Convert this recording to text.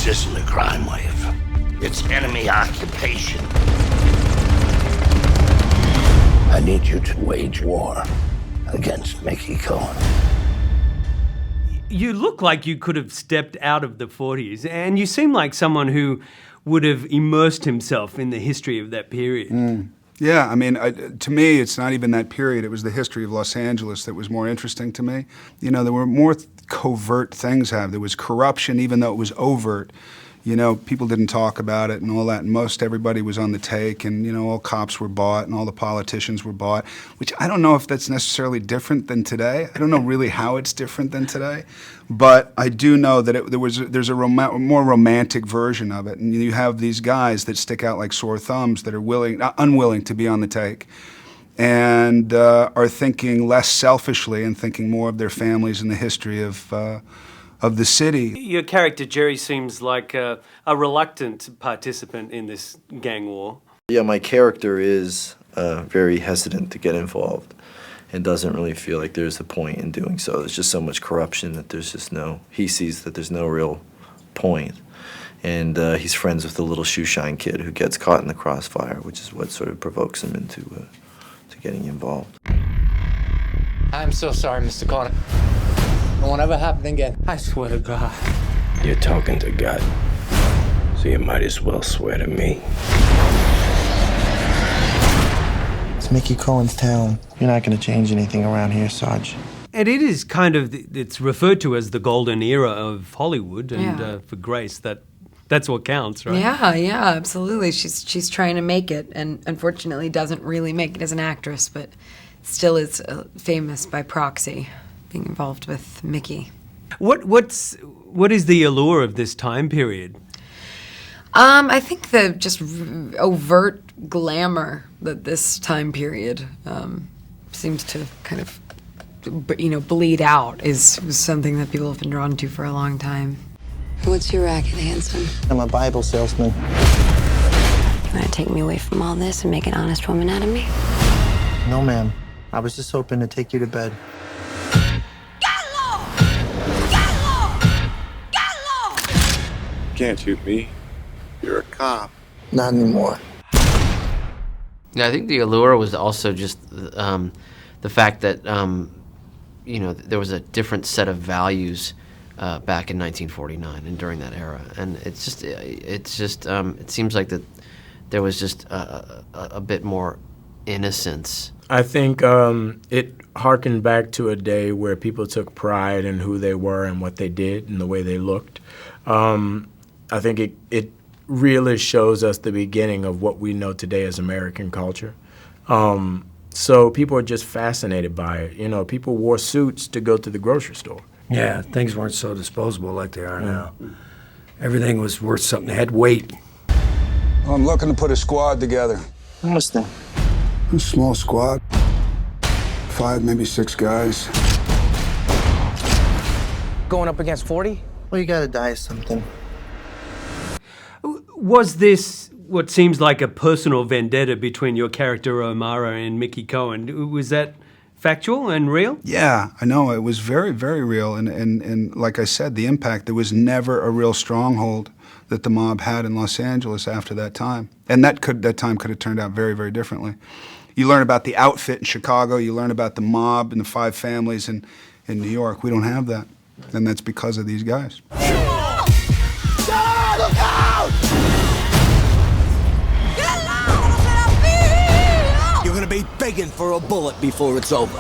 This isn't a crime wave. It's enemy occupation. I need you to wage war against Mickey Cohen. You look like you could have stepped out of the 40s, and you seem like someone who would have immersed himself in the history of that period. Yeah, I mean, to me, it's not even that period. It was the history of Los Angeles that was more interesting to me. You know, there were more covert things happening. There was corruption, even though it was overt. You know, people didn't talk about it and all that. And most everybody was on the take, and, you know, all cops were bought and all the politicians were bought, which I don't know if that's necessarily different than today. I don't know really how it's different than today. But I do know that there's a more romantic version of it. And you have these guys that stick out like sore thumbs that are unwilling to be on the take and are thinking less selfishly and thinking more of their families and the history of the city. Your character, Jerry, seems like a reluctant participant in this gang war. Yeah, my character is very hesitant to get involved and doesn't really feel like there's a point in doing so. There's just so much corruption that there's just he sees that there's no real point. And he's friends with the little shoeshine kid who gets caught in the crossfire, which is what sort of provokes him into to getting involved. I'm so sorry, Mr. Cohen. It won't ever happen again. I swear to God. You're talking to God, so you might as well swear to me. It's Mickey Cohen's town. You're not going to change anything around here, Sarge. And it is kind of, it's referred to as the golden era of Hollywood, and for Grace, that's what counts, right? Yeah, absolutely. She's trying to make it, and unfortunately doesn't really make it as an actress, but still is famous by proxy, being involved with Mickey. What is the allure of this time period? I think the just overt glamour that this time period seems to kind of, bleed out is something that people have been drawn to for a long time. What's your racket, handsome? I'm a Bible salesman. You want to take me away from all this and make an honest woman out of me? No, ma'am. I was just hoping to take you to bed. You can't shoot me. You're a cop. Not anymore. Yeah, I think the allure was also just the fact that there was a different set of values back in 1949 and during that era, and it seems like that there was just a bit more innocence. I think it harkened back to a day where people took pride in who they were and what they did and the way they looked. I think it really shows us the beginning of what we know today as American culture. So people are just fascinated by it. People wore suits to go to the grocery store. Yeah, things weren't so disposable like they are now. Everything was worth something. It had weight. Well, I'm looking to put a squad together. Almost there. A small squad. 5, maybe 6 guys. Going up against 40? Well, you gotta die something. Was this what seems like a personal vendetta between your character O'Mara and Mickey Cohen? Was that factual and real? Yeah, I know. It was very, very real. And like I said, the impact, there was never a real stronghold that the mob had in Los Angeles after that time. And that time could have turned out very, very differently. You learn about the outfit in Chicago, you learn about the mob and the 5 families in New York. We don't have that. And that's because of these guys. Look out! You're gonna be begging for a bullet before it's over.